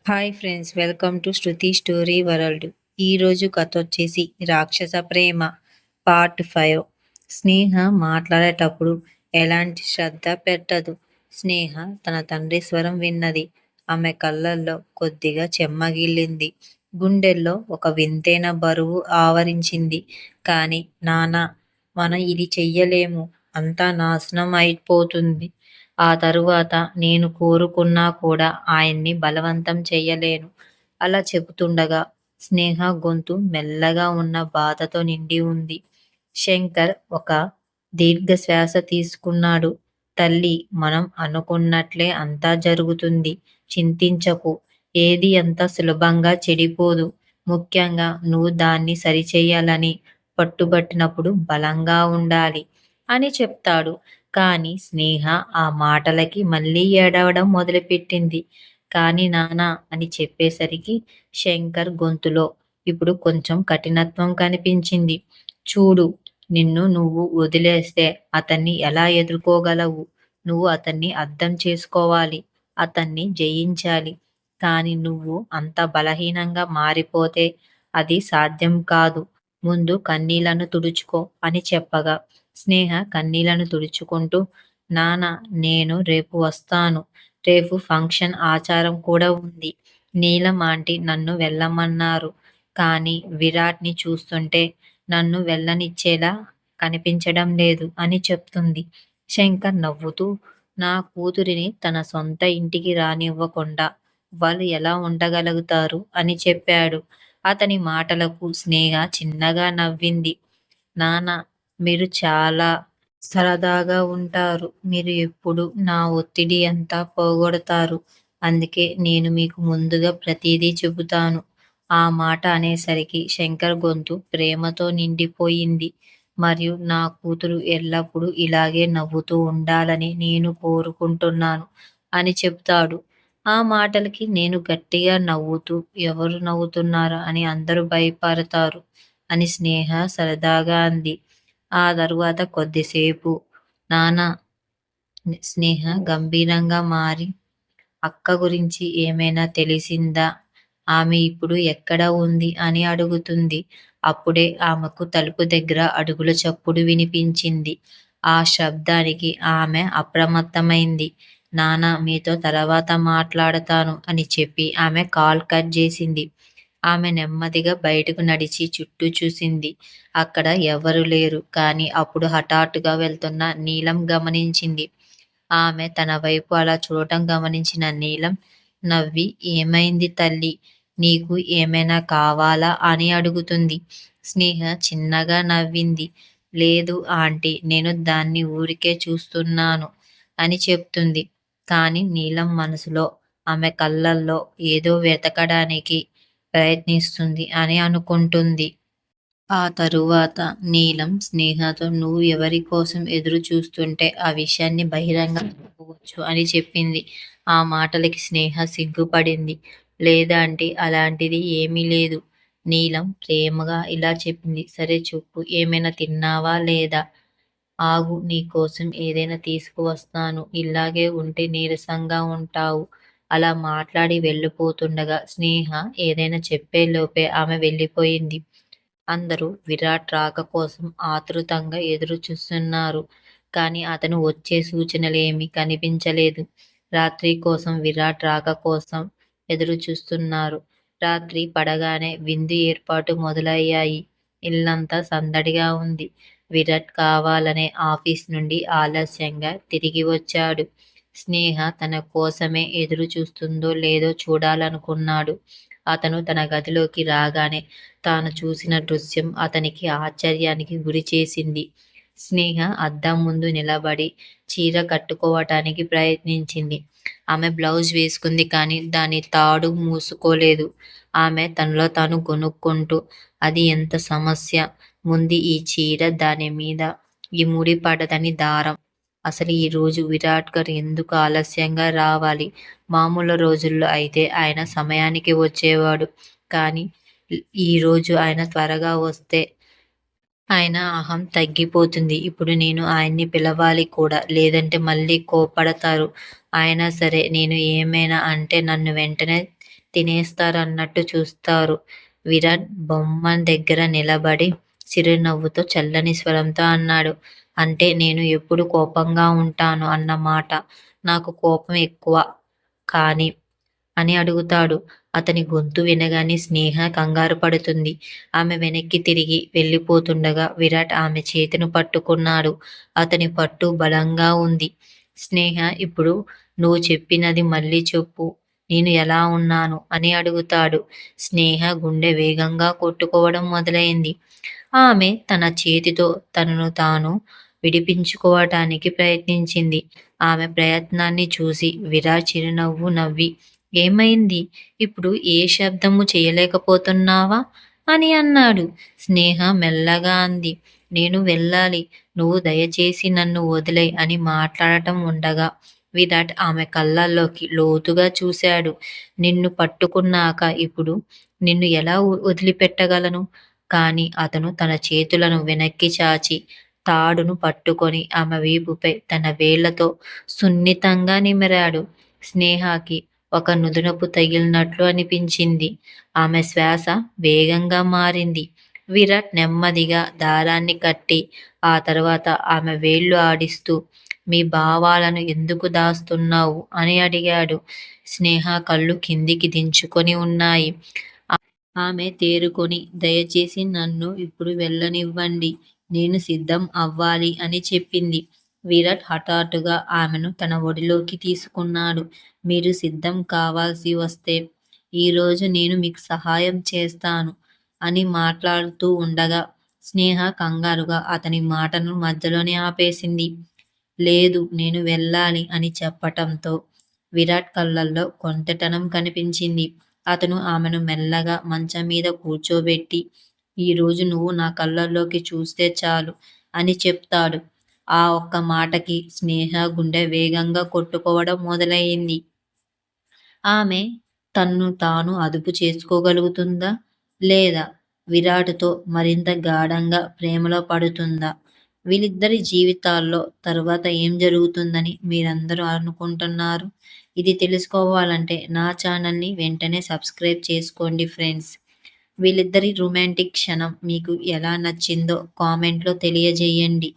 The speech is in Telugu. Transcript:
Hi friends, welcome to Shruti story world. ఈరోజు కథ వచ్చేసి రాక్షస ప్రేమ పార్ట్ 5. స్నేహ మాట్లాడేటప్పుడు ఎలాంటి శ్రద్ధ పెట్టదు. స్నేహ తన తండ్రి స్వరం విన్నది. ఆమె కళ్ళల్లో కొద్దిగా చెమ్మగిల్లింది. గుండెల్లో ఒక వింతైన బరువు ఆవరించింది. కానీ నాన్న, మనం ఇది చెయ్యలేము, అంతా నాశనం అయిపోతుంది. ఆ తరువాత నేను కోరుకున్నా కూడా ఆయన్ని బలవంతం చెయ్యలేను. అలా చెబుతుండగా స్నేహ గొంతు మెల్లగా ఉన్న బాధతో నిండి ఉంది. శంకర్ ఒక దీర్ఘశ్వాస తీసుకున్నాడు. తల్లి, మనం అనుకున్నట్లే అంతా జరుగుతుంది. చింతించకు. ఏది అంత సులభంగా చెడిపోదు. ముఖ్యంగా నువ్వు దాన్ని సరిచెయ్యాలని పట్టుబట్టినప్పుడు బలంగా ఉండాలి అని చెప్తాడు. కానీ స్నేహ ఆ మాటలకి మళ్ళీ ఏడవడం మొదలుపెట్టింది. కానీ నానా అని చెప్పేసరికి శంకర్ గొంతులో ఇప్పుడు కొంచెం కఠినత్వం కనిపించింది. చూడు, నిన్ను నువ్వు వదిలేస్తే అతన్ని ఎలా ఎదుర్కోగలవు? నువ్వు అతన్ని అర్థం చేసుకోవాలి, అతన్ని జయించాలి. కానీ నువ్వు అంత బలహీనంగా మారిపోతే అది సాధ్యం కాదు. ముందు కన్నీళ్లను తుడుచుకో అని చెప్పగా స్నేహ కన్నీళ్లను తుడుచుకుంటూ, నాన్న, నేను రేపు వస్తాను. రేపు ఫంక్షన్ ఆచారం కూడా ఉంది. నీలం ఆంటీ నన్ను వెళ్ళమన్నారు. కానీ విరాట్ని చూస్తుంటే నన్ను వెళ్ళనిచ్చేలా కనిపించడం లేదు అని చెప్తుంది. శంకర్ నవ్వుతూ, నా కూతురిని తన సొంత ఇంటికి రానివ్వకుండా వాళ్ళు ఎలా ఉండగలుగుతారు అని చెప్పాడు. అతని మాటలకు స్నేహ చిన్నగా నవ్వింది. నాన్న, మీరు చాలా సరదాగా ఉంటారు. మీరు ఎప్పుడు నా ఒత్తిడి అంతా పోగొడతారు. అందుకే నేను మీకు ముందుగా ప్రతిదీ చెబుతాను. ఆ మాట అనేసరికి శంకర్ గొంతు ప్రేమతో నిండిపోయింది. మరియు నా కూతురు ఎల్లప్పుడూ ఇలాగే నవ్వుతూ ఉండాలని నేను కోరుకుంటున్నాను అని చెప్తాడు. ఆ మాటలకి నేను గట్టిగా నవ్వుతూ, ఎవరు నవ్వుతున్నారా అని అందరూ భయపడతారు అని స్నేహ సరదాగా అంది. ఆ తరువాత కొద్దిసేపు నాన్న, స్నేహ గంభీరంగా మారి, అక్క గురించి ఏమైనా తెలిసిందా? ఆమె ఇప్పుడు ఎక్కడ ఉంది అని అడుగుతుంది. అప్పుడే ఆమెకు తలుపు దగ్గర అడుగుల చప్పుడు వినిపించింది. ఆ శబ్దానికి ఆమె అప్రమత్తమైంది. నాన్న, మీతో తర్వాత మాట్లాడతాను అని చెప్పి ఆమె కాల్ కట్ చేసింది. ఆమె నెమ్మదిగా బయటకు నడిచి చుట్టూ చూసింది. అక్కడ ఎవరూ లేరు. కానీ అప్పుడు హఠాత్తుగా వెళ్తున్న నీలం గమనించింది. ఆమె తన వైపు అలా చూడటం గమనించిన నీలం నవ్వి, ఏమైంది తల్లి? నీకు ఏమైనా కావాలా అని అడుగుతుంది. స్నేహ చిన్నగా నవ్వింది. లేదు ఆంటీ, నేను దాన్ని ఊరికే చూస్తున్నాను అని చెప్తుంది. కానీ నీలం మనసులో ఆమె కళ్ళల్లో ఏదో వెతకడానికి ప్రయత్నిస్తుంది అని అనుకుంటుంది. ఆ తరువాత నీలం స్నేహతో నువ్వు ఎవరి కోసం ఎదురు చూస్తుంటే ఆ విషయాన్ని బహిరంగ చెప్పవచ్చు అని చెప్పింది. ఆ మాటలకి స్నేహ సిగ్గుపడింది. లేదాంటీ, అలాంటిది ఏమీ లేదు. నీలం ప్రేమగా ఇలా చెప్పింది. సరే చెప్పు, ఏమైనా తిన్నావా లేదా? ఆగు, నీకోసం ఏదైనా తీసుకువస్తాను. ఇలాగే ఉంటే నీరసంగా ఉంటావు. అలా మాట్లాడి వెళ్ళిపోతుండగా స్నేహ ఏదైనా చెప్పేలోపే ఆమె వెళ్ళిపోయింది. అందరూ విరాట్ రాక కోసం ఆతృతంగా ఎదురు చూస్తున్నారు. కానీ అతను వచ్చే సూచనలేమీ కనిపించలేదు. రాత్రి కోసం విరాట్ రాక కోసం ఎదురు చూస్తున్నారు. రాత్రి పడగానే విందు ఏర్పాటు మొదలయ్యాయి. ఇల్లంతా సందడిగా ఉంది. విరాట్ కావాలనే ఆఫీస్ నుండి ఆలస్యంగా తిరిగి వచ్చాడు. స్నేహ తన కోసమే ఎదురు చూస్తుందో లేదో చూడాలనుకున్నాడు. అతను తన గదిలోకి రాగానే తాను చూసిన దృశ్యం అతనికి ఆశ్చర్యానికి గురిచేసింది. స్నేహ అద్దం ముందు నిలబడి చీర కట్టుకోవటానికి ప్రయత్నించింది. ఆమె బ్లౌజ్ వేసుకుంది, కానీ దాని తాడు మూసుకోలేదు. ఆమె తనలో తాను గొణుక్కుంటూ, అది ఎంత సమస్య! ముందు ఈ చీర, దాని మీద ఈ ముడిపడదని దారం. అసలు ఈ రోజు విరాట్ గారు ఎందుకు ఆలస్యంగా రావాలి? మామూలు రోజుల్లో అయితే ఆయన సమయానికి వచ్చేవాడు. కానీ ఈరోజు ఆయన త్వరగా వస్తే ఆయన అహం తగ్గిపోతుంది. ఇప్పుడు నేను ఆయన్ని పిలవాలి కూడా. లేదంటే మళ్ళీ కోప్పడతారు. అయినా సరే నేను ఏమైనా అంటే నన్ను వెంటనే తినేస్తారన్నట్టు చూస్తారు. విరాట్ బొమ్మ దగ్గర నిలబడి చిరునవ్వుతో చల్లని స్వరంతో అన్నాడు. అంటే నేను ఎప్పుడు కోపంగా ఉంటాను అన్నమాట. నాకు కోపం ఎక్కువ. కానీ అని అడుగుతాడు. అతని గొంతు వినగానే స్నేహ కంగారు పడుతుంది. ఆమె వెనక్కి తిరిగి వెళ్ళిపోతుండగా విరాట్ ఆమె చేతిని పట్టుకున్నాడు. అతని పట్టు బలంగా ఉంది. స్నేహ ఇప్పుడు నువ్వు చెప్పినది మళ్ళీ చెప్పు. నేను ఎలా ఉన్నాను అని అడుగుతాడు. స్నేహ గుండె వేగంగా కొట్టుకోవడం మొదలైంది. ఆమె తన చేతితో తనను తాను విడిపించుకోవటానికి ప్రయత్నించింది. ఆమె ప్రయత్నాన్ని చూసి విరాట్ చిరునవ్వు నవ్వి ఏమైంది? ఇప్పుడు ఏ శబ్దము చేయలేకపోతున్నావా? అని అన్నాడు. స్నేహ మెల్లగా అంది. నేను వెళ్ళాలి. నువ్వు దయచేసి నన్ను వదిలేయ్ అని మాట్లాడటం ఉండగా విరాట్ ఆమె కళ్ళల్లోకి లోతుగా చూశాడు. నిన్ను పట్టుకున్నాక ఇప్పుడు నిన్ను ఎలా వదిలిపెట్టగలను? కానీ అతను తన చేతులను వెనక్కి చాచి తాడును పట్టుకొని ఆమె వీపుపై తన వేళ్లతో సున్నితంగా నిమిరాడు. స్నేహకి ఒక నుదునపు తగిలినట్లు అనిపించింది. ఆమె శ్వాస వేగంగా మారింది. విరాట్ నెమ్మదిగా దారాన్ని కట్టి ఆ తర్వాత ఆమె వేళ్లు ఆడిస్తూ మీ భావాలను ఎందుకు దాస్తున్నావు అని అడిగాడు. స్నేహ కళ్ళు కిందికి దించుకొని ఉన్నాయి. ఆమె తేరుకొని దయచేసి నన్ను ఇప్పుడు వెళ్ళనివ్వండి. నేను సిద్ధం అవ్వాలి అని చెప్పింది. విరాట్ హఠాత్తుగా ఆమెను తన ఒడిలోకి తీసుకున్నాడు. మీరు సిద్ధం కావాల్సి వస్తే ఈరోజు నేను మీకు సహాయం చేస్తాను అని మాట్లాడుతూ ఉండగా స్నేహ కంగారుగా అతని మాటను మధ్యలోనే ఆపేసింది. లేదు నేను వెళ్ళాలి అని చెప్పటంతో విరాట్ కళ్ళల్లో కొంటెతనం కనిపించింది. అతను ఆమెను మెల్లగా మంచం మీద కూర్చోబెట్టి ఈరోజు నువ్వు నా కళ్ళల్లోకి చూస్తే చాలు అని చెప్తాడు. ఆ ఒక్క మాటకి స్నేహ గుండె వేగంగా కొట్టుకోవడం మొదలయ్యింది. ఆమె తన్ను తాను అదుపు చేసుకోగలుగుతుందా? లేదా విరాట్‌తో మరింత గాఢంగా ప్రేమలో పడుతుందా? వీళ్ళిద్దరి జీవితాల్లో తరువాత ఏం జరుగుతుందని మీరందరూ అనుకుంటున్నారు? ఇది తెలుసుకోవాలంటే నా ఛానల్‌ని వెంటనే సబ్స్క్రైబ్ చేసుకోండి ఫ్రెండ్స్. వీళ్ళిద్దరి రొమాంటిక్ క్షణం మీకు ఎలా నచ్చిందో కామెంట్‌లో తెలియజేయండి.